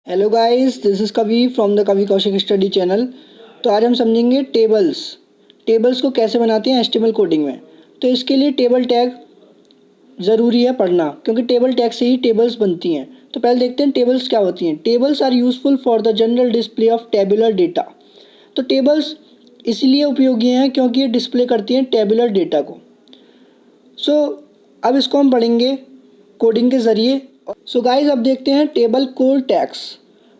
Hello guys, this is कवि from the कवि Kaushik study channel. तो आज हम समझेंगे टेबल्स को कैसे बनाते हैं एचटीएमएल कोडिंग में। तो इसके लिए टेबल टैग ज़रूरी है पढ़ना, क्योंकि टेबल टैग से ही टेबल्स बनती हैं। तो पहले देखते हैं टेबल्स क्या होती हैं। Tables are useful for the general display of tabular data. तो टेबल्स इसलिए उपयोगी हैं क्योंकि ये डिस्प्ले करती हैं टेबुलर डेटा को। अब इसको हम पढ़ेंगे कोडिंग के ज़रिए। गाइस, अब देखते हैं टेबल कोड टैग्स।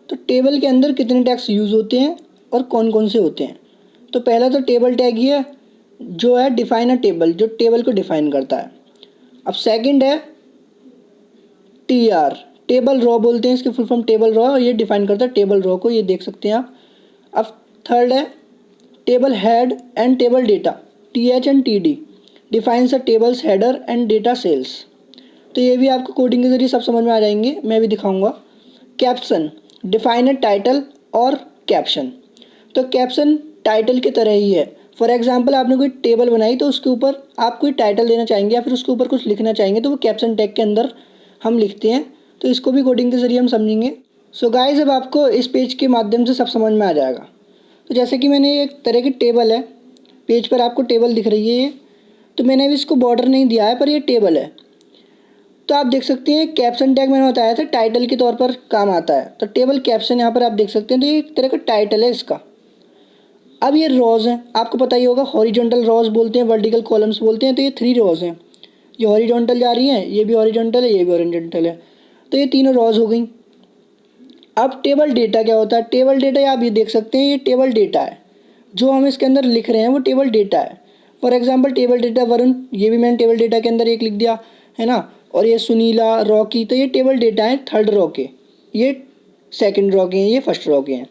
तो टेबल के अंदर कितने टैग्स यूज़ होते हैं और कौन कौन से होते हैं। तो पहला तो टेबल टैग ही है जो है डिफाइन अ टेबल, जो टेबल को डिफाइन करता है। अब सेकंड है टीआर, टेबल रॉ बोलते हैं इसके फुल फॉर्म टेबल रॉ, और ये डिफाइन करता है टेबल रॉ को, ये देख सकते हैं आप। अब थर्ड है table head and table data, TH and TD defines a tables header and data cells. तो ये भी आपको कोडिंग के ज़रिए सब समझ में आ जाएंगे, मैं भी दिखाऊंगा। कैप्शन, डिफाइन अ टाइटल और कैप्शन। तो कैप्शन टाइटल की तरह ही है। फॉर एग्जांपल, आपने कोई टेबल बनाई तो उसके ऊपर आप कोई टाइटल देना चाहेंगे या फिर उसके ऊपर कुछ लिखना चाहेंगे, तो वो कैप्शन टैग के अंदर हम लिखते हैं। तो इसको भी कोडिंग के ज़रिए हम समझेंगे। गाइस, अब आपको इस पेज के माध्यम से सब समझ में आ जाएगा। तो जैसे कि मैंने एक तरह की टेबल है, पेज पर आपको टेबल दिख रही है ये, तो मैंने अभी इसको बॉर्डर नहीं दिया है, पर ये टेबल है। तो आप देख सकते हैं कैप्शन टैग मैंने बताया था टाइटल के तौर पर काम आता है। तो टेबल कैप्शन यहाँ पर आप देख सकते हैं, तो ये एक तरह का टाइटल है इसका। अब ये रोज़ हैं, आपको पता ही होगा, हॉरिजॉन्टल रोज़ बोलते हैं, वर्टिकल कॉलम्स बोलते हैं। तो ये 3 रोज़ हैं, ये हॉरिजॉन्टल जा रही हैं, ये भी हॉरिजॉन्टल है, ये भी हॉरिजॉन्टल है। तो ये तीनों रोज़ हो गई। अब टेबल डेटा क्या होता है। टेबल डेटा आप ये देख सकते हैं, ये टेबल डेटा है जो हम इसके अंदर लिख रहे हैं, वो टेबल डेटा है। For example, table data Varun, ये भी मैंने टेबल डेटा के अंदर एक लिख दिया है ना। और ये सुनीला, रॉकी, तो ये टेबल डेटा है थर्ड रॉ के, ये सेकंड रॉ के हैं, ये फर्स्ट रॉ के हैं।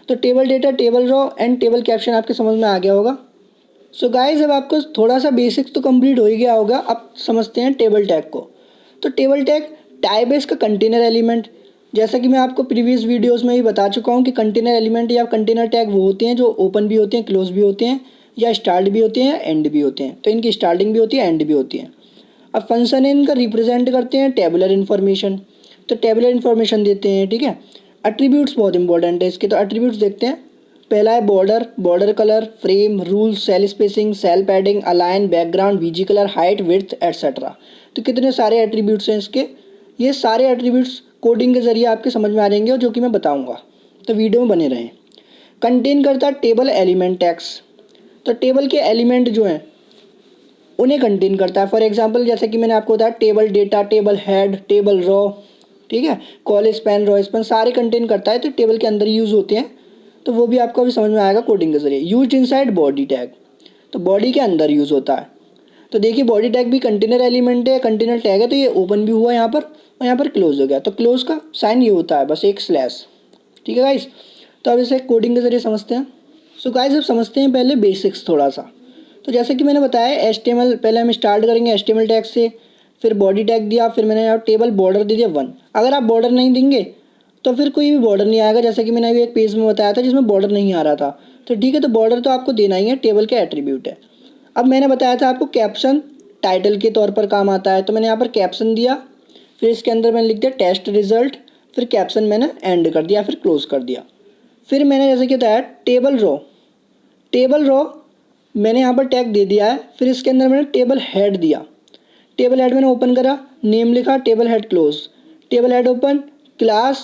तो table data, table raw and table caption आपके समझ में आ गया होगा। गाइस, अब आपको थोड़ा सा बेसिक्स तो कंप्लीट हो ही गया होगा। अब समझते हैं टेबल टैग को। तो टेबल टैग टाइप है इसका कंटेनर एलिमेंट। जैसा कि मैं आपको प्रीवियस वीडियोस में भी बता चुका हूँ कि कंटेनर एलिमेंट या कंटेनर टैग वो होते हैं जो ओपन भी होते हैं, क्लोज भी होते हैं, या स्टार्ट भी होते हैं, एंड भी होते हैं। तो इनकी स्टार्टिंग भी होती है, एंड भी होती है। अब फंक्शन इनका रिप्रेजेंट करते हैं टेबुलर इन्फॉर्मेशन, तो टेबुलर इन्फॉर्मेशन देते हैं, ठीक है। एट्रीब्यूट्स बहुत इंपॉर्टेंट है इसके, तो एट्रीब्यूट्स देखते हैं। पहला है border, border colour, frame, rule, cell spacing, cell padding, align, background, V G colour, height, width etcetera. तो कितने सारे एट्रीब्यूट्स हैं इसके। ये सारे एट्रीब्यूट्स कोडिंग के ज़रिए आपके समझ में आ जाएंगे, और जो कि मैं बताऊँगा, तो वीडियो में बने रहें। कंटेन करता है टेबल एलिमेंट टैग्स। तो टेबल के एलिमेंट जो हैं उन्हें कंटेन करता है। फॉर एग्जांपल, जैसे कि मैंने आपको बताया table data, table head, table raw, ठीक है, कॉल स्पैन, रॉ स्पैन सारे कंटेन करता है। तो टेबल के अंदर यूज़ होते हैं, तो वो भी आपको अभी समझ में आएगा कोडिंग के जरिए। यूज इनसाइड बॉडी टैग, तो बॉडी के अंदर यूज़ होता है। तो देखिए, बॉडी टैग भी कंटेनर एलिमेंट है, कंटेनर टैग है। तो ये ओपन भी हुआ यहाँ पर, और यहाँ पर क्लोज हो गया। तो क्लोज का साइन ये होता है, बस एक स्लैश, ठीक है गाइस। तो अब इसे कोडिंग के जरिए समझते हैं। गाइस, अब समझते हैं पहले बेसिक्स थोड़ा सा। तो जैसे कि मैंने बताया HTML, पहले हम स्टार्ट करेंगे HTML टैग से, फिर बॉडी टैग दिया, फिर मैंने यहाँ टेबल बॉर्डर दे दिया 1। अगर आप बॉर्डर नहीं देंगे तो फिर कोई भी बॉर्डर नहीं आएगा, जैसे कि मैंने अभी एक पेज में बताया था जिसमें बॉर्डर नहीं आ रहा था। तो ठीक है, तो बॉर्डर तो आपको देना ही है, टेबल के एट्रीब्यूट है। अब मैंने बताया था आपको कैप्शन टाइटल के तौर पर काम आता है, तो मैंने यहाँ पर कैप्शन दिया, फिर इसके अंदर मैंने लिख दिया टेस्ट रिजल्ट, फिर कैप्शन मैंने एंड कर दिया, फिर क्लोज कर दिया। फिर मैंने जैसे कि बताया टेबल रॉ, टेबल रॉ मैंने यहाँ पर टैग दे दिया है। फिर इसके अंदर मैंने टेबल हेड दिया, टेबल हेड मैंने ओपन करा, नेम लिखा, table head close, table head open, class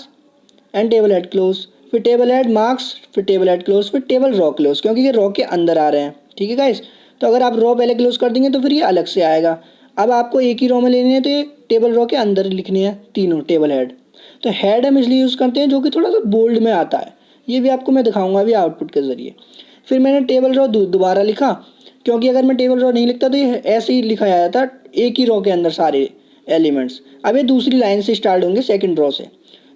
and table head close, फिर टेबल हेड मार्क्स, फिर टेबल हेड क्लोज, फिर टेबल रॉ क्लोज, क्योंकि ये रॉ के अंदर आ रहे हैं, ठीक है गाइस। तो अगर आप रॉ पहले क्लोज कर देंगे तो फिर ये अलग से आएगा। अब आपको एक ही रॉ में लेनी है, तो ये टेबल रॉ के अंदर लिखनी है तीनों टेबल हेड। तो हेड हम इसलिए यूज़ करते हैं जो कि थोड़ा सा बोल्ड में आता है, ये भी आपको मैं दिखाऊंगा अभी आउटपुट के ज़रिए। फिर मैंने टेबल रॉ दोबारा लिखा, क्योंकि अगर मैं टेबल रॉ नहीं लिखता तो ये ऐसे ही लिखा जाता एक ही रॉ के अंदर सारे एलिमेंट्स। अब ये दूसरी लाइन से स्टार्ट होंगे, सेकंड रॉ से।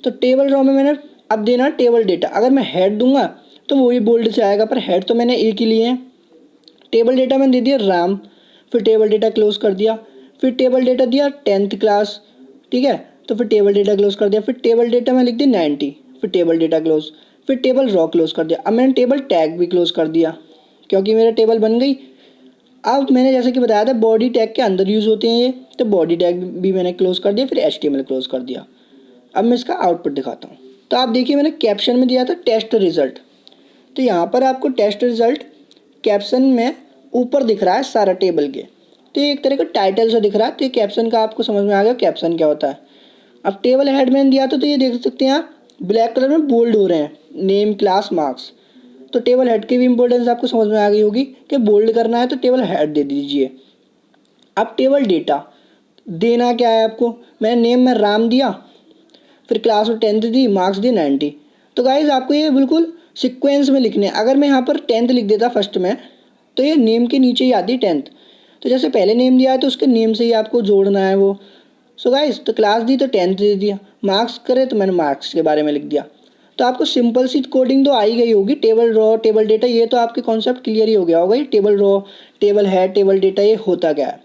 तो टेबल रॉ में मैंने अब देना टेबल डेटा। अगर मैं हेड दूंगा तो वही बोल्ड से आएगा, पर हेड तो मैंने एक ही लिए हैं। टेबल डेटा मैंने दे दिया राम, फिर टेबल डेटा क्लोज कर दिया। फिर टेबल डेटा दिया 10th क्लास, ठीक है, तो फिर टेबल डेटा क्लोज कर दिया। फिर टेबल डेटा में लिख दी 90, फिर टेबल डेटा क्लोज, फिर टेबल रॉ क्लोज कर दिया। अब मैंने टेबल टैग भी क्लोज कर दिया, क्योंकि मेरा टेबल बन गई। अब मैंने जैसे कि बताया था बॉडी टैग के अंदर यूज़ होते हैं ये, तो बॉडी टैग भी मैंने क्लोज कर दिया, फिर HTML क्लोज कर दिया। अब मैं इसका आउटपुट दिखाता हूँ। तो आप देखिए मैंने कैप्शन में दिया था टेस्ट रिज़ल्ट, तो यहाँ पर आपको टेस्ट रिज़ल्ट कैप्शन में ऊपर दिख रहा है सारा टेबल के, तो ये एक तरह का टाइटल सा दिख रहा है। तो ये कैप्शन का आपको समझ में आ गया कैप्शन क्या होता है। अब टेबल हेड मैंने दिया तो ये देख सकते हैं आप ब्लैक कलर में बोल्ड हो रहे हैं नेम, क्लास, मार्क्स। तो टेबल हेड की भी इंपॉर्टेंस आपको समझ में आ गई होगी कि बोल्ड करना है तो टेबल हेड दे दीजिए। अब टेबल डेटा देना क्या है आपको, मैंने नेम में राम दिया, फिर क्लास में 10th दी, मार्क्स दी 90। तो गाइज आपको ये बिल्कुल सीक्वेंस में लिखने हैं। अगर मैं यहाँ पर 10th लिख देता फर्स्ट में तो ये नेम के नीचे ही आती 10th, तो जैसे पहले नेम दिया है तो उसके नेम से ही आपको जोड़ना है वो। सो गाइज तो क्लास दी तो 10th दे दिया, मार्क्स करे तो मैंने मार्क्स के बारे में लिख दिया। तो आपको सिंपल सी कोडिंग तो आ ही गई होगी। टेबल रॉ, टेबल डेटा, ये तो आपके कॉन्सेप्ट क्लियर ही हो गया होगा। ये table raw, table head, table data ये होता क्या है।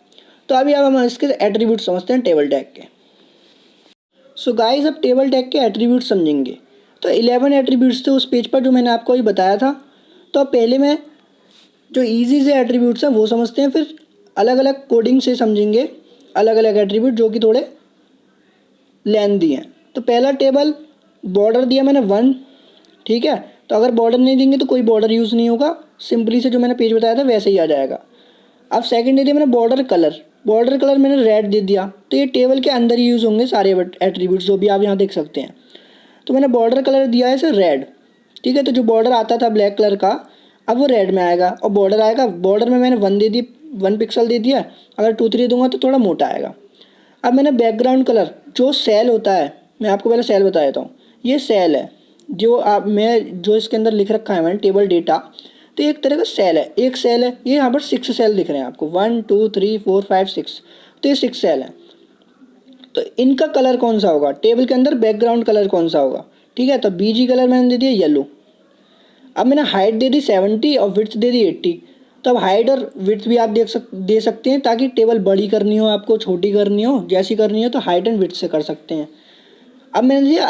तो अभी अब हम इसके एट्रीब्यूट समझते हैं टेबल टैग के। सो गाइज अब टेबल टैग के एट्रीब्यूट समझेंगे। तो 11 एट्रीब्यूट्स थे उस पेज पर जो मैंने आपको अभी बताया था। तो पहले मैं जो ईजी से एट्रीब्यूट्स हैं वो समझते हैं, फिर अलग अलग कोडिंग से समझेंगे अलग अलग एट्रीब्यूट जो कि थोड़े लेंथी हैं। तो पहला टेबल बॉर्डर दिया मैंने 1, ठीक है। तो अगर बॉर्डर नहीं देंगे तो कोई बॉर्डर यूज़ नहीं होगा, सिंपली से जो मैंने पेज बताया था वैसे ही आ जाएगा। अब सेकंड दे दिया मैंने बॉर्डर कलर, बॉर्डर कलर मैंने रेड दे दिया। तो ये टेबल के अंदर ही यूज़ होंगे सारे एट्रीब्यूट्स जो भी आप यहाँ देख सकते हैं। तो मैंने बॉर्डर कलर दिया है इसे रेड, ठीक है। तो जो बॉर्डर आता था ब्लैक कलर का अब वो रेड में आएगा, और बॉर्डर आएगा, बॉर्डर में मैंने 1 दे दी, 1 पिक्सल दे दिया। अगर 2, 3 दूंगा तो थोड़ा मोटा आएगा। अब मैंने बैकग्राउंड कलर जो सेल होता है, मैं आपको पहले सेल बता देता हूँ। ये सेल है जो इसके अंदर लिख रखा है मैंने टेबल डेटा, तो एक तरह का सेल है, एक सेल है। ये यहाँ पर 6 सेल दिख रहे हैं आपको, 1 2 3 4 5 6, तो ये 6 सेल हैं। तो इनका कलर कौन सा होगा, टेबल के अंदर बैकग्राउंड कलर कौन सा होगा, ठीक है। तो बीजी कलर मैंने दे दिया येलो। अब मैंने हाइट दे दी 70 और विड्थ दे दी 80। तो अब हाइट और विड्थ भी आप दे सकते हैं, ताकि टेबल बड़ी करनी हो आपको, छोटी करनी हो, जैसी करनी हो तो हाइट एंड विड्थ से कर सकते हैं। अब मैंने दिया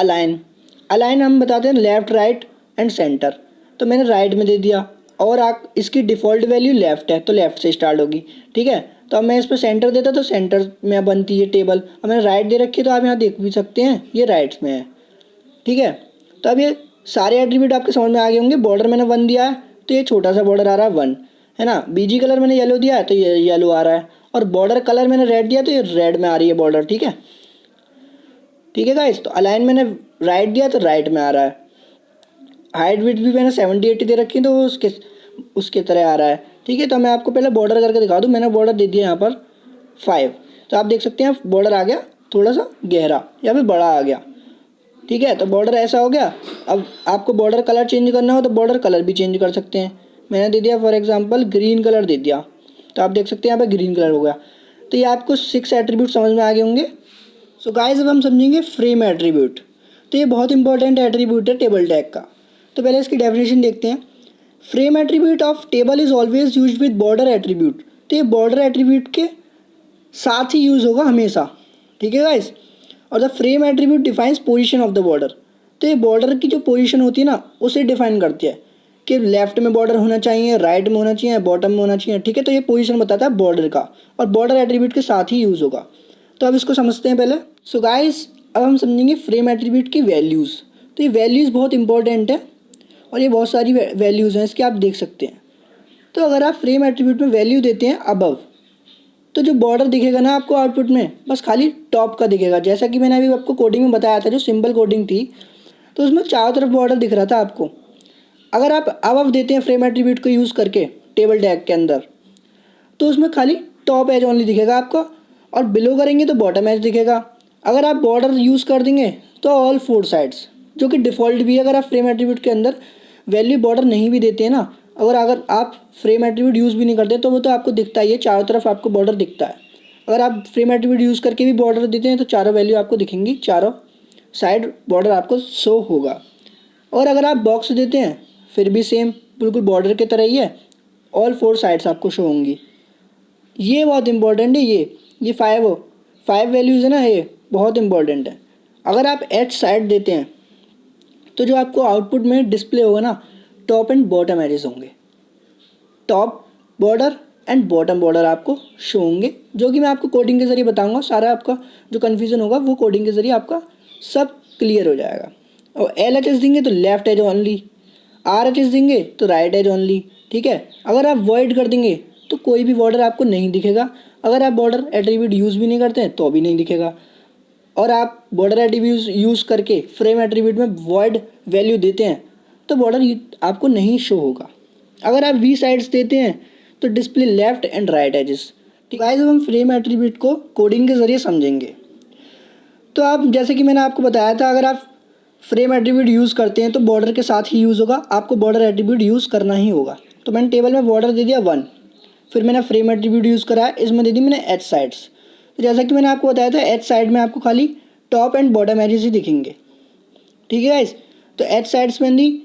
अलाइन हम बताते हैं लेफ़्ट, राइट एंड सेंटर। तो मैंने राइट में दे दिया, और आप इसकी डिफ़ॉल्ट वैल्यू लेफ़्ट है तो लेफ़्ट से स्टार्ट होगी, ठीक है। तो अब मैं इस पर सेंटर देता तो सेंटर में बनती है टेबल। अब मैंने राइट दे रखी है तो आप यहाँ देख भी सकते हैं ये राइट्स में है, ठीक है। तो अब ये सारे एट्रीब्यूट आपके समझ में आ गए होंगे। बॉर्डर मैंने 1 दिया है तो ये छोटा सा बॉर्डर आ रहा है 1, है ना। बीजी कलर मैंने येलो दिया है तो ये येलो आ रहा है, और बॉर्डर कलर मैंने रेड दिया तो ये रेड में आ रही है बॉर्डर, ठीक है, ठीक है गाइस। तो अलाइन मैंने राइट दिया तो राइट में आ रहा है। हाइट विड्थ भी मैंने 70 80 दे रखी है तो उसके तरह आ रहा है, ठीक है। तो मैं आपको पहले बॉर्डर करके दिखा दूँ। मैंने बॉर्डर दे दिया यहाँ पर 5, तो आप देख सकते हैं बॉर्डर आ गया थोड़ा सा गहरा या फिर बड़ा आ गया, ठीक है। तो बॉर्डर ऐसा हो गया। अब आपको बॉर्डर कलर चेंज करना हो तो बॉर्डर कलर भी चेंज कर सकते हैं। मैंने दे दिया फॉर एग्जांपल ग्रीन कलर दे दिया, तो आप देख सकते हैं यहाँ पे ग्रीन कलर हो गया। तो ये आपको 6 एट्रीब्यूट समझ में आ गए होंगे। सो गाइस अब हम समझेंगे फ्रेम एट्रीब्यूट। तो ये बहुत इंपॉर्टेंट एट्रीब्यूट है टेबल टैग का। तो पहले इसकी डेफिनेशन देखते हैं। Frame attribute of table is always use with border attribute. तो ये बॉर्डर एट्रीब्यूट के साथ ही यूज़ होगा हमेशा, ठीक है गाइस। और the frame attribute defines position of the border. तो ये बॉर्डर की जो पोजीशन होती है ना उसे डिफाइन करती है कि लेफ्ट में बॉर्डर होना चाहिए, राइट में होना चाहिए, बॉटम में होना चाहिए, ठीक है। तो ये पोजीशन बताता है बॉर्डर का, और बॉर्डर एट्रीब्यूट के साथ ही यूज़ होगा। तो अब इसको समझते हैं पहले। सो गाइस अब हम समझेंगे फ्रेम एट्रीब्यूट की वैल्यूज़। तो ये वैल्यूज़ बहुत इंपॉर्टेंट है, और ये बहुत सारी वैल्यूज़ हैं इसके, आप देख सकते हैं। तो अगर आप फ्रेम एट्रीब्यूट में वैल्यू देते हैं अबव, तो जो बॉर्डर दिखेगा ना आपको आउटपुट में बस खाली टॉप का दिखेगा। जैसा कि मैंने अभी आपको कोडिंग में बताया था, जो सिंपल कोडिंग थी तो उसमें चारों तरफ बॉर्डर दिख रहा था आपको। अगर आप अबव देते हैं फ्रेम एट्रीब्यूट को यूज़ करके टेबल टैग के अंदर, तो उसमें खाली टॉप एज ओनली दिखेगा आपको, और बिलो करेंगे तो बॉटम एज दिखेगा। अगर आप बॉर्डर यूज़ कर देंगे तो ऑल 4 साइड्स, जो कि डिफ़ॉल्ट भी है। अगर आप फ्रेम एट्रीब्यूट के अंदर वैल्यू बॉर्डर नहीं भी देते हैं ना, अगर आप फ्रेम एट्रीब्यूट यूज़ भी नहीं करते तो वो तो आपको दिखता ही है, चारों तरफ आपको बॉर्डर दिखता है। अगर आप फ्रेम एट्रीब्यूट यूज़ करके भी बॉर्डर देते हैं तो चारों वैल्यू आपको दिखेंगी, चारों साइड बॉर्डर आपको शो होगा। और अगर आप बॉक्स देते हैं फिर भी सेम बिल्कुल बॉर्डर की तरह ही है, ऑल 4 साइड्स आपको शो होंगी। ये बहुत इंपॉर्टेंट है। ये 5 वैल्यूज़ है ना, ये बहुत इंपॉर्टेंट है। अगर आप एच साइड देते हैं तो जो आपको आउटपुट में डिस्प्ले होगा ना, टॉप एंड बॉटम एजेस होंगे। Top border and bottom border आपको शो होंगे, जो कि मैं आपको कोडिंग के ज़रिए बताऊंगा। सारा आपका जो कन्फ्यूज़न होगा वो कोडिंग के ज़रिए आपका सब क्लियर हो जाएगा। और LHS देंगे तो लेफ्ट एज ओनली, RHS देंगे तो राइट एज ओनली। ठीक है, अगर आप वॉइड कर देंगे तो कोई भी बॉर्डर आपको नहीं दिखेगा। अगर आप बॉर्डर एट्रीब्यूट यूज़ भी नहीं करते हैं तो भी नहीं दिखेगा। और आप बॉर्डर एट्रीब्यूट यूज़ करके फ्रेम एट्रीब्यूट में वॉइड वैल्यू देते हैं तो बॉर्डर आपको नहीं शो होगा। अगर आप वी साइड्स देते हैं तो display left and right edges. ठीक है, अब हम फ्रेम एट्रीब्यूट को कोडिंग के ज़रिए समझेंगे। तो आप जैसे कि मैंने आपको बताया था, अगर आप फ्रेम एट्रीब्यूट यूज़ करते हैं तो बॉर्डर के साथ ही यूज़ होगा, आपको बॉर्डर एट्रीब्यूट यूज़ करना ही होगा। तो मैंने टेबल में बॉर्डर दे दिया 1, फिर मैंने फ्रेम एट्रीब्यूट यूज़ करा है, इसमें दे दी मैंने एज साइड्स। तो जैसा कि मैंने आपको बताया था, एज साइड में आपको खाली टॉप एंड बॉटम एजेस ही दिखेंगे। ठीक है गाइस, तो एज साइड्स मैंने दी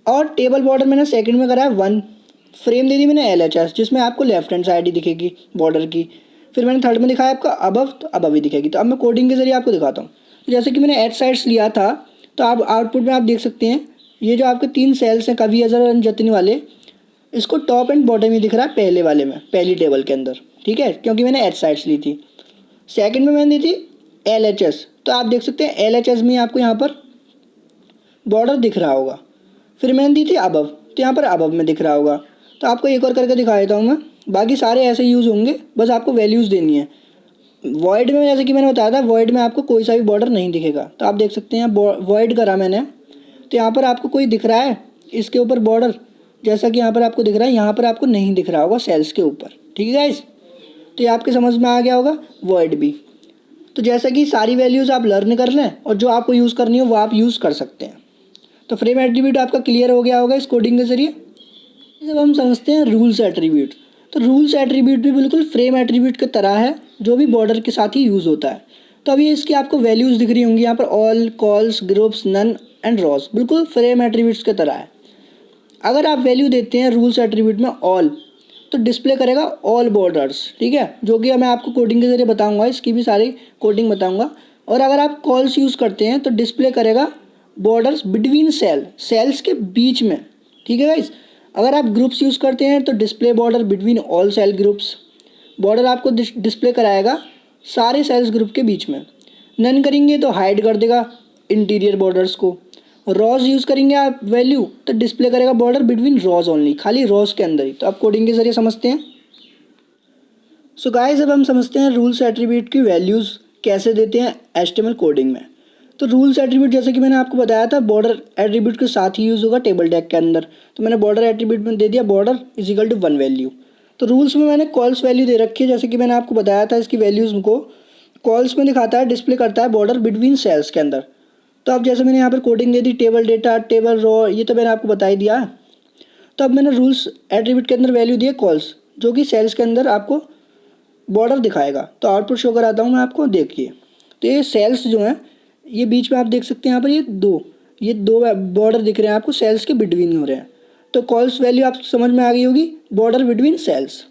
और टेबल बॉर्डर मैंने सेकंड में करा है 1, फ्रेम दे दी मैंने LHS जिसमें आपको लेफ्ट हैंड साइड ही दिखेगी बॉर्डर की। फिर मैंने थर्ड में दिखाया आपका अबव, तो अबव ही दिखेगी। तो अब मैं कोडिंग के जरिए आपको दिखाता हूँ। तो जैसे कि मैंने एज साइड्स लिया था, तो आप आउटपुट में आप देख सकते हैं ये जो आपके 3 सेल्स हैं कवि, अजर और जतनी वाले, इसको टॉप एंड बॉटम ही दिख रहा है पहले वाले में, पहली टेबल के अंदर। ठीक है, क्योंकि मैंने एज साइड्स ली थी। सेकंड में मैंने दी थी LHS, तो आप देख सकते हैं LHS में आपको यहाँ पर बॉर्डर दिख रहा होगा। फिर मैंने दी थी अबव, तो यहाँ पर अबव में दिख रहा होगा। तो आपको एक और करके दिखा देता हूँ मैं, बाकी सारे ऐसे यूज़ होंगे, बस आपको वैल्यूज़ देनी है। वॉइड में जैसे कि मैंने बताया था, वॉइड में आपको कोई सा भी बॉर्डर नहीं दिखेगा। तो आप देख सकते हैं वॉइड करा मैंने, तो यहाँ पर आपको कोई दिख रहा है इसके ऊपर बॉर्डर, जैसा कि यहाँ पर आपको दिख रहा है, यहाँ पर आपको नहीं दिख रहा होगा सेल्स के ऊपर। ठीक है गाइस, तो ये आपके समझ में आ गया होगा वॉइड भी। तो जैसा कि सारी वैल्यूज़ आप लर्न कर लें और जो आपको यूज़ करनी हो वो आप यूज़ कर सकते हैं। तो फ्रेम एट्रीब्यूट आपका क्लियर हो गया होगा इस कोडिंग के जरिए। जब हम समझते हैं रूल्स एट्रीब्यूट, तो रूल्स एट्रीब्यूट भी बिल्कुल फ्रेम एट्रीब्यूट की तरह है, जो भी बॉर्डर के साथ ही यूज़ होता है। तो अभी इसकी आपको वैल्यूज़ दिख रही होंगी यहाँ पर, all, cols, groups, none and rows, बिल्कुल फ्रेम एट्रीब्यूट्स की तरह है। अगर आप वैल्यू देते हैं रूल्स एट्रीब्यूट में ऑल, तो डिस्प्ले करेगा ऑल बॉर्डर्स। ठीक है, जो कि मैं आपको कोडिंग के जरिए बताऊंगा, इसकी भी सारी कोडिंग बताऊंगा। और अगर आप कॉल्स यूज़ करते हैं तो डिस्प्ले करेगा बॉर्डर्स बिटवीन सेल्स के बीच में। ठीक है गाइस, अगर आप ग्रुप्स यूज़ करते हैं तो display border between all cell groups, border आपको डिस्प्ले कराएगा सारे सेल्स ग्रुप के बीच में। नन करेंगे तो हाइड कर देगा इंटीरियर बॉर्डर्स को। रॉज यूज़ करेंगे आप वैल्यू, तो डिस्प्ले करेगा बॉर्डर बिटवीन रॉज ओनली, खाली रॉज के अंदर ही। तो आप कोडिंग के जरिए समझते हैं। सो गाइस, अब हम समझते हैं रूल्स एट्रीब्यूट की वैल्यूज़ कैसे देते हैं HTML कोडिंग में। तो रूल्स एट्रीब्यूट जैसे कि मैंने आपको बताया था, बॉर्डर एट्रीब्यूट के साथ ही यूज़ होगा टेबल टैग के अंदर। तो मैंने बॉर्डर एट्रीब्यूट में दे दिया border is equal to 1 value. तो रूल्स में मैंने कॉल्स वैल्यू दे रखी है, जैसे कि मैंने आपको बताया था, इसकी वैल्यूज़ को कॉल्स में दिखाता है, डिस्प्ले करता है बॉर्डर बिटवीन सेल्स के अंदर। तो अब जैसे मैंने यहाँ पर कोडिंग दे दी, टेबल डेटा, टेबल रॉ, ये तो मैंने आपको बता ही दिया। तो अब मैंने रूल्स एट्रीब्यूट के अंदर वैल्यू दी है कॉल्स, जो कि सेल्स के अंदर आपको बॉर्डर दिखाएगा। तो आउटपुट शो कराता हूँ मैं आपको, देखिए। तो ये सेल्स जो हैं, ये बीच में आप देख सकते हैं यहाँ पर ये दो बॉर्डर दिख रहे हैं आपको, सेल्स के बिटवीन हो रहे हैं। तो कॉल्स वैल्यू आप समझ में आ गई होगी, बॉर्डर बिटवीन सेल्स।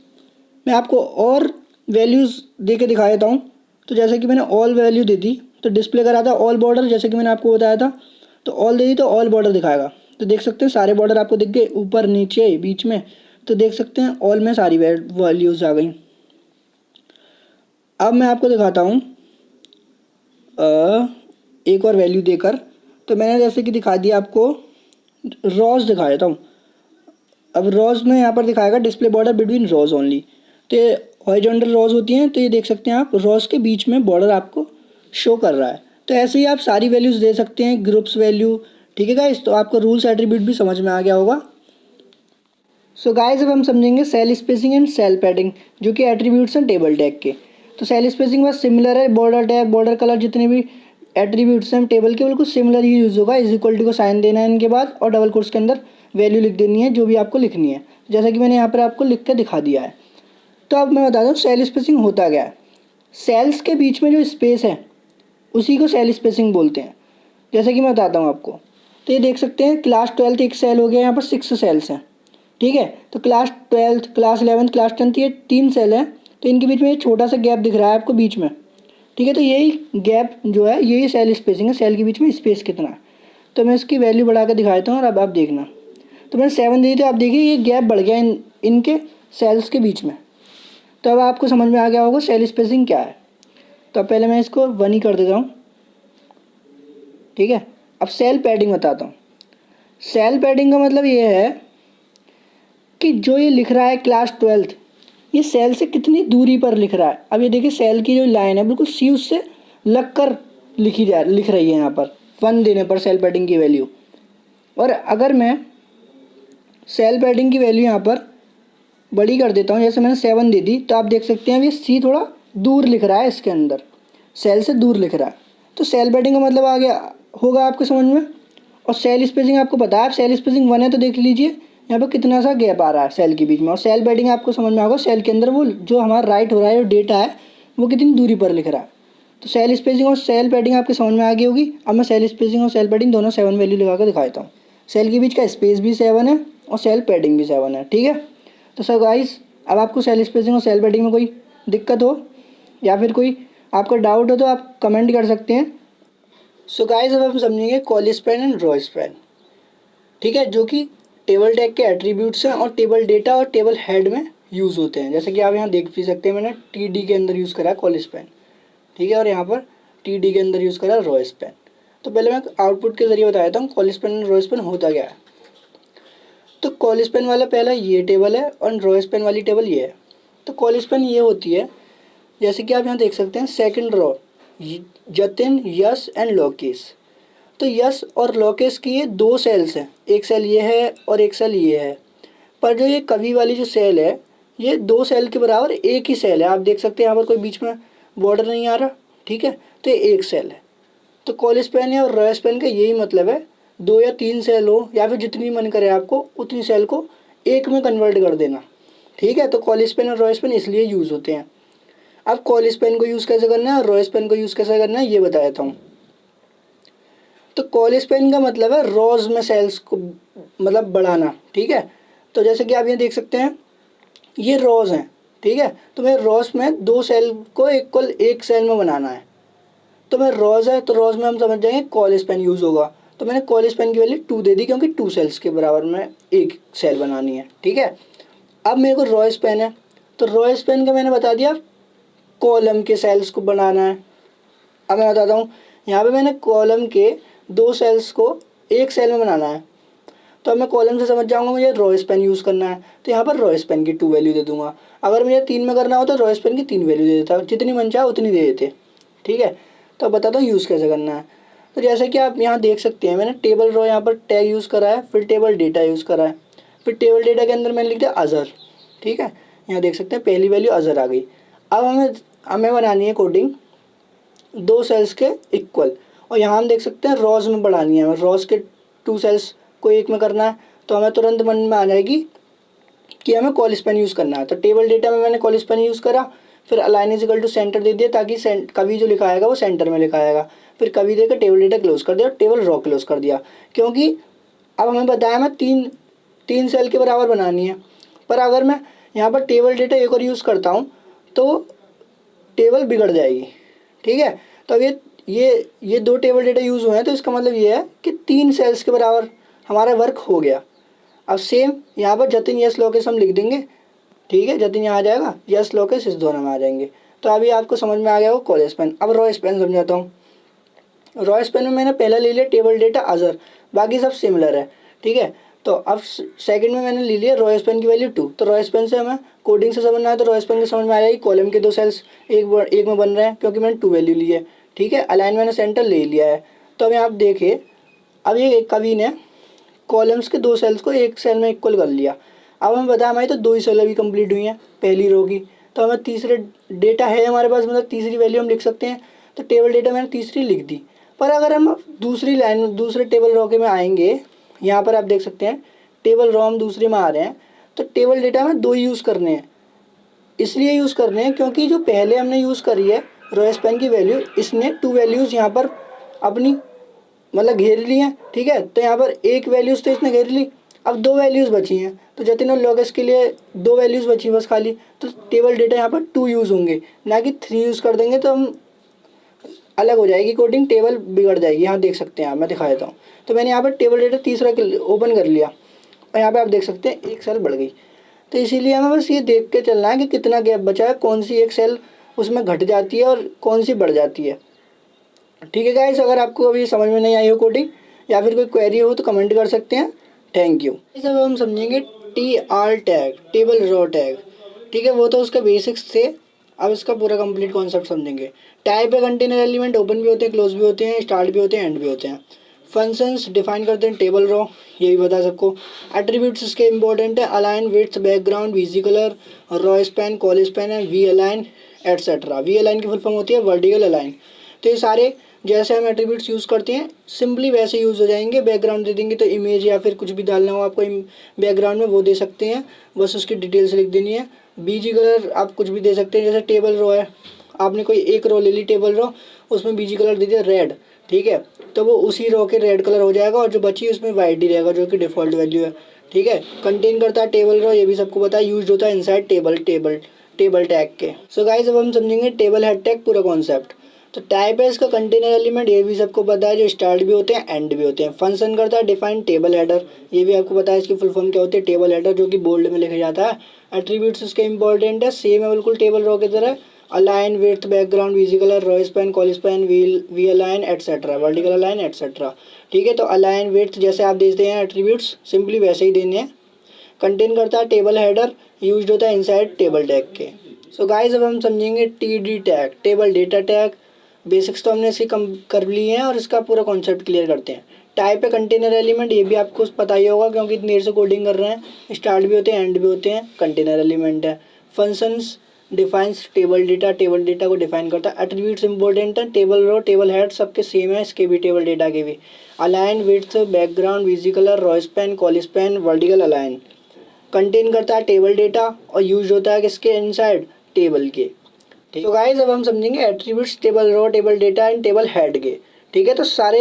मैं आपको और वैल्यूज़ दे के दिखा देता हूँ। तो जैसे कि मैंने ऑल वैल्यू दे दी तो डिस्प्ले करा था ऑल बॉर्डर, जैसे कि मैंने आपको बताया था। तो ऑल दे दी तो ऑल बॉर्डर दिखाएगा। तो देख सकते हैं सारे बॉर्डर आपको दिख गए, ऊपर नीचे बीच में। तो देख सकते हैं ऑल में सारी वैल्यूज़ आ गई। अब मैं आपको दिखाता हूँ एक और वैल्यू देकर। तो मैंने जैसे कि दिखा दिया आपको, रॉज दिखा देता हूँ। अब रॉज में यहाँ पर दिखाएगा display border between rows only. तो ये हॉरिजॉन्टल रॉज होती हैं, तो ये देख सकते हैं आप, रॉज के बीच में बॉर्डर आपको शो कर रहा है। तो ऐसे ही आप सारी वैल्यूज़ दे सकते हैं, ग्रुप्स वैल्यू। ठीक है गाइस, तो आपको रूल्स एट्रीब्यूट भी समझ में आ गया होगा। सो गाइस, अब हम समझेंगे cell spacing and cell padding, जो कि एट्रीब्यूट्स हैं टेबल टैग के। तो सेल स्पेसिंग बस सिमिलर है, बॉर्डर टैग, बॉर्डर कलर, जितने भी एट्रीब्यूट्स हैं टेबल के बिल्कुल सिमिलर ही यूज़ होगा। इज इक्वल टू को साइन देना है इनके बाद, और डबल कोट्स के अंदर वैल्यू लिख देनी है जो भी आपको लिखनी है, जैसा कि मैंने यहाँ पर आपको लिख कर दिखा दिया है। तो अब मैं बताता हूँ सेल स्पेसिंग होता क्या है। सेल्स के बीच में जो स्पेस है उसी को सेल स्पेसिंग बोलते हैं। जैसे कि मैं बताता हूँ आपको। तो ये देख सकते हैं क्लास 12 एक सेल हो गया, यहाँ पर 6 सेल्स हैं। ठीक है, तो क्लास 12, क्लास 11, क्लास 10 ये 3 सेल हैं। तो इनके बीच में ये छोटा सा गैप दिख रहा है आपको बीच में। ठीक है, तो यही गैप जो है यही सेल स्पेसिंग है, सेल के बीच में स्पेस कितना है। तो मैं इसकी वैल्यू बढ़ा कर दिखा देता हूँ और अब आप देखना। तो मैंने 7 दी, तो आप देखिए ये गैप बढ़ गया इनके सेल्स के बीच में। तो अब आपको समझ में आ गया होगा सेल स्पेसिंग क्या है। तो अब पहले मैं इसको 1 ही कर देता हूँ। ठीक है, अब सेल पैडिंग बताता हूँ। सेल पैडिंग का मतलब ये है कि जो ये लिख रहा है क्लास 12th, ये सेल से कितनी दूरी पर लिख रहा है। अब ये देखिए सेल की जो लाइन है बिल्कुल सी उससे लग कर लिख रही है यहाँ पर 1 देने पर सेल पैडिंग की वैल्यू। और अगर मैं सेल पैडिंग की वैल्यू यहाँ पर बड़ी कर देता हूँ, जैसे मैंने 7 दे दी, तो आप देख सकते हैं ये सी थोड़ा दूर लिख रहा है, इसके अंदर सेल से दूर लिख रहा है। तो सेल पैडिंग का मतलब आ गया होगा आपके समझ में। और सेल स्पेसिंग आपको पता है, सेल स्पेसिंग 1 है तो देख लीजिए यहाँ पर कितना सा गैप आ रहा है सेल के बीच में। और सेल पैडिंग आपको समझ में आएगा, सेल के अंदर वो जो हमारा राइट हो रहा है, जो डेटा है वो कितनी दूरी पर लिख रहा है। तो सेल स्पेसिंग और सेल पैडिंग आपके समझ में आ गई होगी। अब मैं सेल स्पेसिंग और सेल पैडिंग दोनों 7 वैल्यू लगा कर दिखा देता हूँ। सेल के बीच का स्पेस भी 7 है और सेल पैडिंग भी 7 है, ठीक है। तो सर गाइस, अब आपको सेल स्पेसिंग और सेल पैडिंग में कोई दिक्कत हो या फिर कोई आपका डाउट हो तो आप कमेंट कर सकते हैं। सो गाइस, अब हम समझेंगे col span and row span, ठीक है, जो कि टेबल टैग के एट्रीब्यूट्स हैं और टेबल डेटा और टेबल हेड में यूज़ होते हैं। जैसे कि आप यहाँ देख भी सकते हैं, मैंने TD के अंदर यूज़ करा है कॉल स्पैन, ठीक है, और यहाँ पर TD के अंदर यूज़ करा है रो स्पैन। तो पहले मैं आउटपुट के जरिए बता देता हूँ col span and row span होता क्या है। तो कॉल स्पैन वाला पहला ये टेबल है और रो स्पैन वाली टेबल ये है। तो कॉल स्पैन ये होती है, जैसे कि आप यहाँ देख सकते हैं second row Jatin, Yash and Lokesh. तो यश और लोकेश की ये 2 सेल्स हैं, एक सेल ये है और एक सेल ये है। पर जो ये कवि वाली जो सेल है, ये 2 सेल के बराबर एक ही सेल है। आप देख सकते हैं यहाँ पर कोई बीच में बॉर्डर नहीं आ रहा, ठीक है, तो ये एक सेल है। तो कॉल स्पैन और रो स्पैन का यही मतलब है, 2 या 3 सेल हो या फिर जितनी मन करे आपको उतनी सेल को एक में कन्वर्ट कर देना, ठीक है। तो कॉल स्पैन और रो स्पैन इसलिए यूज़ होते हैं। अब कॉल स्पैन को यूज़ कैसे करना है और रो स्पैन को यूज़ कैसे करना है ये बता देता हूँ। तो कॉल स्पैन का मतलब है रोज़ में सेल्स को मतलब बढ़ाना, ठीक है। तो जैसे कि आप ये देख सकते हैं ये रोज़ हैं, ठीक है, तो मैं रोज़ में 2 सेल को इक्वल एक सेल में बनाना है। तो मैं रोज़ है तो रोज़ में हम समझ जाएंगे कॉल स्पैन यूज़ होगा। तो मैंने कॉल स्पैन की वैल्यू 2 दे दी क्योंकि 2 सेल्स के बराबर में एक सेल बनानी है, ठीक है। अब मेरे को रो स्पैन है, तो रो स्पैन का मैंने बता दिया कॉलम के सेल्स को बनाना है। अब मैं बताता हूँ, यहाँ पे मैंने कॉलम के 2 सेल्स को एक सेल में बनाना है। तो अब मैं कॉलम से समझ जाऊँगा मुझे रो स्पैन यूज़ करना है, तो यहाँ पर रो स्पैन की 2 वैल्यू दे दूँगा। अगर मुझे 3 में करना हो तो रो स्पैन की 3 वैल्यू दे देता, जितनी मन चाहे उतनी दे देते, ठीक है। तो अब बताता हूँ यूज़ कैसे करना है। तो जैसे कि आप यहाँ देख सकते हैं मैंने टेबल रो यहाँ पर टैग यूज़ करा है, फिर टेबल डेटा यूज़ करा है, फिर टेबल डेटा के अंदर मैंने लिख दिया अज़र, ठीक है। यहाँ देख सकते हैं पहली वैल्यू अज़र आ गई। अब हमें बनानी है कोडिंग 2 सेल्स के इक्वल, और यहाँ हम देख सकते हैं रोज़ में बढ़ानी है, रोज़ के 2 सेल्स को एक में करना है। तो हमें तुरंत मन में आ जाएगी कि हमें कॉल स्पैन यूज़ करना है। तो टेबल डेटा में मैंने कॉल स्पैन यूज़ करा, फिर align is equal to centre दे दिया ताकि कभी जो लिखा आएगा वो सेंटर में लिखा आएगा। फिर कभी देकर टेबल डेटा क्लोज कर दिया, टेबल रो क्लोज कर दिया, क्योंकि अब हमें बताया मैं तीन सेल के बराबर बनानी है। पर अगर मैं यहाँ पर टेबल डेटा एक और यूज़ करता हूँ तो टेबल बिगड़ जाएगी, ठीक है। तो अब ये 2 टेबल डेटा यूज़ हुए हैं, तो इसका मतलब ये है कि 3 सेल्स के बराबर हमारा वर्क हो गया। अब सेम यहाँ पर जतिन यश लोकेश हम लिख देंगे, ठीक है, जतिन यहाँ आ जाएगा, यश लोकेश इस दोनों में आ जाएंगे। तो अभी आपको समझ में आ गया वो कॉल स्पैन। अब रो स्पैन समझाता हूँ। रो स्पैन में मैंने पहला ले लिया टेबल डेटा अज़र, बाकी सब सिमिलर है, ठीक है। तो अब सेकंड में मैंने ले लिया रो स्पैन की वैल्यू 2। तो रो स्पैन से हमें कोडिंग से समझना है, तो रो स्पैन के समझ में आ जाएगी कॉलम के 2 सेल्स एक में बन रहे हैं क्योंकि मैंने 2 वैल्यू ली है, ठीक है। अलाइन मैंने सेंटर ले लिया है। तो अब यहाँ आप देखिए, अब ये कवि ने कॉलम्स के 2 सेल्स को एक सेल में इक्वल कर लिया। अब हमें बताया हमारी तो 2 ही सेल अभी कंप्लीट हुई हैं पहली रो की, तो हमें तीसरे डेटा है हमारे पास, मतलब तीसरी वैल्यू हम लिख सकते हैं। तो टेबल डेटा मैंने तीसरी लिख दी। पर अगर हम दूसरी लाइन दूसरे टेबल रो के में आएंगे, यहाँ पर आप देख सकते हैं टेबल रो हम दूसरे में आ रहे हैं, तो टेबल डेटा में 2 यूज़ करने हैं। इसलिए यूज़ करने हैं क्योंकि जो पहले हमने यूज़ करी है रो स्पैन की वैल्यू, इसने 2 वैल्यूज़ यहाँ पर अपनी मतलब घेर ली हैं, ठीक है। तो यहाँ पर एक वैल्यूज़ तो इसने घेर ली, अब 2 वैल्यूज़ बची हैं। तो जतिन और लोकेश के लिए 2 वैल्यूज़ बची बस खाली, तो टेबल डेटा यहाँ पर 2 यूज़ होंगे, ना कि 3 यूज़ कर देंगे तो हम अलग हो जाएगी कोडिंग, टेबल बिगड़ जाएगी। यहाँ देख सकते हैं आप, मैं दिखा देता हूँ। तो मैंने यहाँ पर टेबल डेटा तीसरा ओपन कर लिया और यहाँ पे आप देख सकते हैं एक सेल बढ़ गई। तो इसीलिए हमें बस ये देख के चलना है कि कितना गैप बचा है, कौन सी एक सेल उसमें घट जाती है और कौन सी बढ़ जाती है, ठीक है गाइस। अगर आपको अभी समझ में नहीं आई हो कोडिंग या फिर कोई क्वेरी हो तो कमेंट कर सकते हैं। Thank you. इस अब हम समझेंगे TR tag, table row tag. ठीक है, वो तो उसके बेसिक्स थे, अब इसका पूरा कंप्लीट कॉन्सेप्ट समझेंगे। टाइप है कंटेनर एलिमेंट, ओपन भी होते हैं, क्लोज भी होते हैं, स्टार्ट भी होते हैं, एंड भी होते हैं। फंक्शंस डिफाइन करते हैं टेबल रो, ये भी बता सबको। एट्रीब्यूट्स इसके इंपॉर्टेंट है, align, width, background, V G colour, row span, col span है, V align etcetera. V align की फुल फॉर्म होती है वर्टिकल अलाइन। तो ये सारे जैसे हम एट्रीब्यूट्स यूज़ करते हैं सिंपली वैसे यूज़ हो जाएंगे। बैकग्राउंड दे देंगे तो इमेज या फिर कुछ भी डालना हो आपको बैकग्राउंड में वो दे सकते हैं, बस उसकी डिटेल्स लिख देनी है। बीजी कलर आप कुछ भी दे सकते हैं, जैसे टेबल रो है, आपने कोई एक रो ले ली टेबल रो, उसमें बीजी कलर दे दिया रेड, ठीक है, तो वो उसी रो के रेड कलर हो जाएगा और जो बची उसमें वाइट ही रहेगा जो कि डिफ़ॉल्ट वैल्यू है। ठीक है, कंटेन करता है टेबल रो, ये भी सबको पता है, यूज होता है इनसाइड टेबल टैग के। सो गाइस अब हम समझेंगे टेबल हेड टैग पूरा कॉन्सेप्ट। तो टाइप है इसका कंटेनर एलिमेंट, ये भी सबको पता है, जो स्टार्ट भी होते हैं एंड भी होते हैं। फंक्शन करता है डिफाइन टेबल हेडर, ये भी आपको पता है इसकी फुल फॉर्म क्या होती है, टेबल हेडर, जो कि बोल्ड में लिखा जाता है। एट्रीब्यूट्स इसके इंपॉर्टेंट है, सेम है बिल्कुल टेबल रो की तरह, align, width, background, V G colour, row span, col span, V align etcetera, vertical align etcetera. ठीक है, तो अलाइन, विड्थ जैसे आप देते हैं एट्रीब्यूट्स सिंपली वैसे ही देने हैं। कंटेन करता है टेबल हेडर, यूज्ड होता है इनसाइड टेबल टैग के। सो गाइस अब हम समझेंगे TD tag, table data tag. Basics तो हमने इसकी कम कर ली हैं और इसका पूरा कॉन्सेप्ट क्लियर करते हैं। टाइप है कंटेनर एलिमेंट, ये भी आपको पता ही होगा क्योंकि इतनी देर से कोडिंग कर रहे हैं। स्टार्ट भी होते हैं एंड भी होते हैं, कंटेनर एलिमेंट है। फंक्शंस डिफाइंस टेबल डेटा को डिफाइन करता है। एट्रीब्यूट्स इंपॉर्टेंट है, टेबल रो, टेबल हेड सबके सेम है, इसके भी टेबल डेटा के भी। Align, width, background, V G colour, row span, col span, vertical align. Contain करता है टेबल डेटा और यूज होता है किसके, इनसाइड टेबल के। तो गाइस अब हम समझेंगे attributes table row, table data and table head के। ठीक है, तो सारे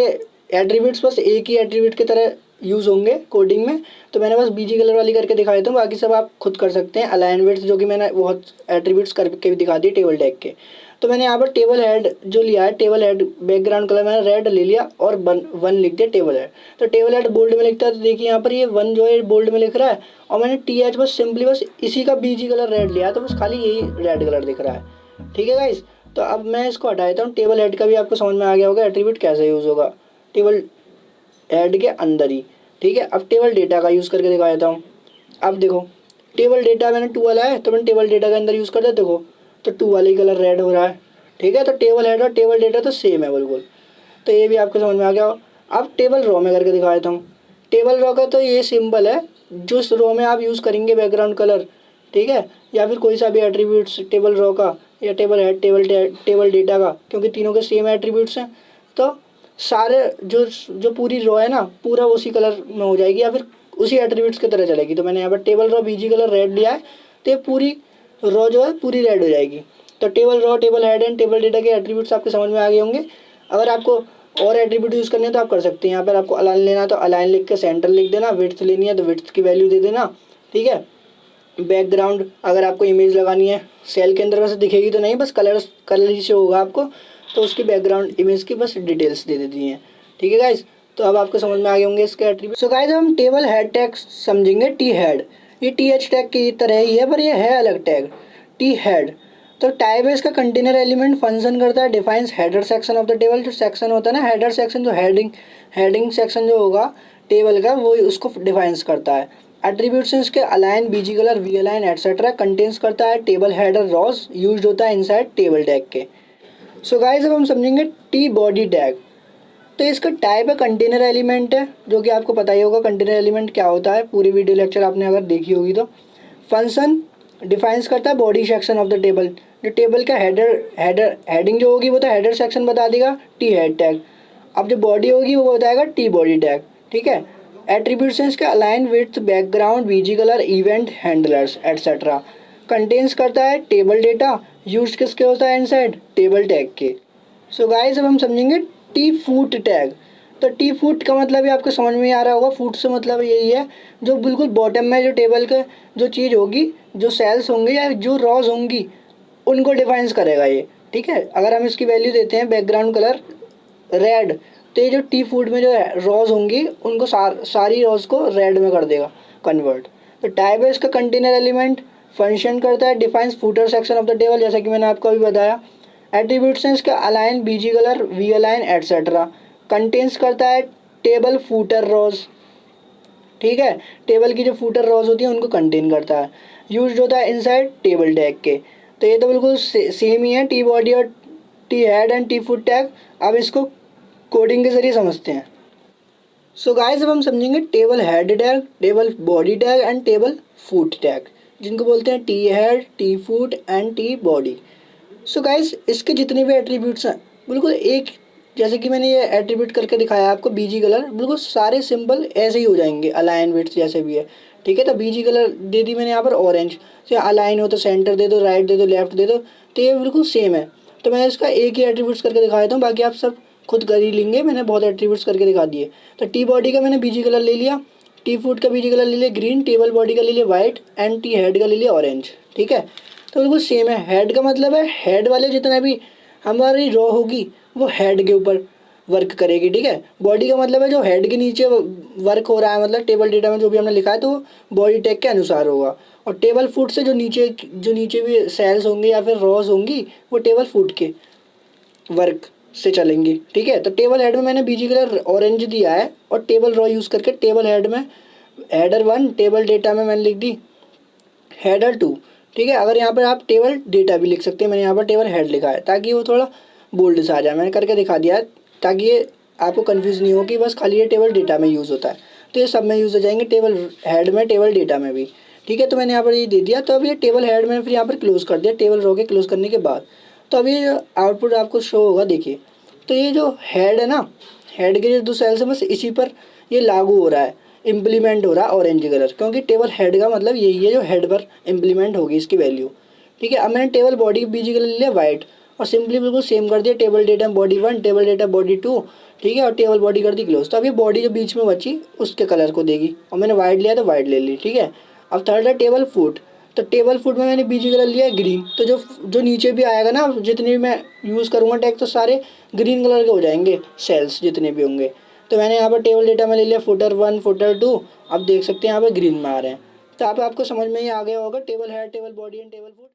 एट्रीब्यूट्स बस एक ही एट्रीब्यूट की तरह यूज़ होंगे कोडिंग में, तो मैंने बस बीजी कलर वाली करके दिखा देता हूँ, बाकी सब आप खुद कर सकते हैं। अलाइन, विड्थ जो कि मैंने बहुत एट्रीब्यूट्स करके भी दिखा दी टेबल टैग के। तो मैंने यहाँ पर टेबल हेड जो लिया है, टेबल हेड बैकग्राउंड कलर मैंने रेड ले लिया और 1 लिख दिया टेबल हेड। तो टेबल हेड बोल्ड में लिखता है, तो देखिए यहाँ पर ये 1 जो है बोल्ड में लिख रहा है और मैंने TH बस सिंपली बस इसी का बीजी कलर रेड लिया, तो बस खाली यही रेड कलर दिख रहा है। ठीक है गाइस, तो अब मैं इसको हटा देता हूँ। टेबल हेड का भी आपको समझ में आ गया होगा एट्रीब्यूट कैसे यूज़ होगा टेबल हेड के अंदर ही। ठीक है, अब टेबल डेटा का यूज़ करके दिखा देता हूँ। अब देखो टेबल डेटा मैंने 2 वाला है तो मैंने टेबल डेटा के अंदर यूज़ कर दिया, देखो तो 2 वाले कलर रेड हो रहा है। ठीक है, तो टेबल हेड और टेबल डेटा तो सेम है बिल्कुल, तो ये भी आपको समझ में आ गया। अब टेबल रो में करके दिखा देता हूँ। टेबल रो का तो ये सिंबल है जो रो में आप यूज़ करेंगे बैकग्राउंड कलर, ठीक है, या फिर कोई सा भी एट्रीब्यूट्स टेबल रो का या टेबल हेड टेबल डेटा का, क्योंकि तीनों के सेम एट्रीब्यूट्स हैं, तो सारे जो पूरी रो है ना पूरा उसी कलर में हो जाएगी या फिर उसी एट्रीब्यूट्स की तरह चलेगी। तो मैंने यहाँ पर table row BG colour red लिया है, तो ये पूरी रो जो है पूरी रेड हो जाएगी। तो table row, table head and table data के एट्रीब्यूट्स आपके समझ में आ गए होंगे। अगर आपको और एट्रीब्यूट यूज़ करने हैं तो आप कर सकते हैं। यहाँ पर आपको अलाइन लेना तो अलाइन लिख के सेंटर लिख देना, विड्थ लेनी है तो विड्थ की वैल्यू दे देना। ठीक है, बैकग्राउंड अगर आपको इमेज लगानी है सेल के अंदर, वैसे दिखेगी तो नहीं, बस कलर ही से होगा आपको, तो उसकी बैकग्राउंड इमेज की बस डिटेल्स दे देती हैं। ठीक है गाइज, तो अब आपको समझ में आ गए होंगे इसके एट्रीब्यूट। सो गाइज हम टेबल हेड टैग समझेंगे। टी हेड ये TH टैग की तरह ही है पर ये है अलग टैग, टी हेड। तो टाइप है इसका कंटेनर एलिमेंट, फंक्शन करता है defines header section of the table. जो सेक्शन होता है ना हेडर सेक्शन, जो हेडिंग सेक्शन जो होगा टेबल का वो उसको डिफाइंस करता है। एट्रीब्यूट्स इसके align, BG colour, V align etcetera. Contains करता है टेबल हेडर रॉज, यूज्ड होता है इनसाइड टेबल टैग के। सो गाइस अब हम समझेंगे टी बॉडी टैग। तो इसका टाइप है कंटेनर एलिमेंट है, जो कि आपको पता ही होगा कंटेनर एलिमेंट क्या होता है, पूरी वीडियो लेक्चर आपने अगर देखी होगी तो। फंक्शन डिफाइंस करता है body section of the table, जो टेबल का हेडिंग जो होगी वो तो हेडर सेक्शन बता देगा, टी हेड टैग। अब जो बॉडी होगी वो बताएगा टी बॉडी टैग। ठीक है, एट्रीब्यूट्स हैं इसके align, width, background, BG colour, event handlers etcetera. Contains करता है टेबल डेटा, यूज किसके होता है इनसाइड टेबल टैग के। सो गाइस अब हम समझेंगे टी फूट टैग। तो टी फूट का मतलब ये आपको समझ में आ रहा होगा, फूट से मतलब यही है जो बिल्कुल बॉटम में जो टेबल के जो चीज़ होगी, जो सेल्स होंगे या जो रॉज होंगी उनको डिफाइंस करेगा ये। ठीक है, अगर हम इसकी वैल्यू देते हैं बैकग्राउंड कलर रेड, तो ये जो टी फूड में जो रॉज होंगी उनको सारी रॉज को रेड में कर देगा कन्वर्ट। तो टाइप है इसका कंटेनर एलिमेंट, फंक्शन करता है defines footer section of the table, जैसा कि मैंने आपको अभी बताया। एट्रीब्यूट्स हैं इसका align, BG colour, V align etcetera. Contains करता है टेबल फूटर रॉज, ठीक है, टेबल की जो फूटर रॉज होती है उनको कंटेन करता है, यूज होता है इनसाइड टेबल टैग के। तो ये तो बिल्कुल सेम ही है, टी बॉडी और T head and T foot tag. अब इसको कोडिंग के जरिए समझते हैं। सो गाइस अब हम समझेंगे table head tag, table body tag and table foot tag, जिनको बोलते हैं T head, T foot and T body. So guys इसके जितने भी एट्रीब्यूट्स हैं बिल्कुल एक, जैसे कि मैंने ये एट्रीब्यूट करके दिखाया आपको बीजी कलर, बिल्कुल सारे सिंपल ऐसे ही हो जाएंगे, अलाइन विड्थ जैसे भी है, ठीक है। तो बीजी कलर दे दी मैंने यहाँ पर ऑरेंज, से अलाइन हो तो सेंटर दे दो, राइट दे दो, लेफ्ट दे दो, तो ये बिल्कुल सेम है। तो मैं इसका एक ही एट्रीब्यूट्स करके दिखा देता हूँ, बाकी आप सब खुद कर ही लेंगे, मैंने बहुत एट्रीब्यूट्स करके दिखा दिए। तो टी बॉडी का मैंने बीजी कलर ले लिया, टी फुट का बीजी कलर ले लिया ग्रीन, टेबल बॉडी का ले लिया वाइट एंड टी हेड का ले लिया ऑरेंज, ठीक है। तो बिल्कुल सेम है। हेड का मतलब है हेड वाले जितना भी हमारी रॉ होगी वो हेड के ऊपर वर्क करेगी, ठीक है। बॉडी का मतलब है जो हेड के नीचे वर्क हो रहा है, मतलब टेबल डेटा में जो भी हमने लिखा है तो वो बॉडी टैग के अनुसार होगा। और टेबल फुट से जो नीचे भी सेल्स होंगे या फिर रॉज होंगी वो टेबल फुट के वर्क से चलेंगी, ठीक है। तो टेबल हेड में मैंने बीजी कलर ऑरेंज दिया है और टेबल रॉ यूज़ करके टेबल हेड में हेडर 1, टेबल डेटा में मैंने लिख दी हेडर 2, ठीक है। अगर यहाँ पर आप टेबल डेटा भी लिख सकते हैं, मैंने यहाँ पर टेबल हेड लिखा है ताकि वो थोड़ा बोल्ड सा आ जाए, मैंने करके दिखा दिया है ताकि ये आपको कंफ्यूज नहीं हो कि बस खाली ये टेबल डेटा में यूज़ होता है। तो ये सब में यूज़ हो जाएंगे, टेबल हेड में, टेबल डेटा में भी, ठीक है। तो मैंने यहाँ पर ये दे दिया। तो अब ये टेबल हेड में फिर यहाँ पर क्लोज़ कर दिया, टेबल रो के क्लोज़ करने के बाद तो अभी आउटपुट आपको शो होगा, देखिए। तो ये जो हेड है ना, हेड के जो 2 सेल्स है बस इसी पर ये लागू हो रहा है, इम्प्लीमेंट हो रहा है ऑरेंज कलर, क्योंकि टेबल हेड का मतलब यही है जो हेड पर इम्प्लीमेंट होगी इसकी वैल्यू, ठीक है। अब मैंने टेबल बॉडी की बीजी कलर लिया वाइट और सिंपली बिल्कुल सेम कर दिया, table data body 1, table data body 2, ठीक है, और टेबल बॉडी कर दी क्लोज। तो अभी बॉडी जो बीच में बची उसके कलर को देगी, और मैंने वाइट लिया तो वाइट ले ली, ठीक है। अब थर्ड है टेबल फुट। तो टेबल फुट में मैंने बीजी कलर लिया ग्रीन, तो जो नीचे भी आएगा ना, जितने भी मैं यूज़ करूँगा टैग तो सारे ग्रीन कलर के हो जाएंगे, सेल्स जितने भी होंगे। तो मैंने यहाँ पर टेबल डेटा में ले लिया फुटर 1, फुटर 2, आप देख सकते हैं यहाँ पर ग्रीन में आ रहे हैं। तो आपको समझ में ही आ गया होगा table head, table body and table foot.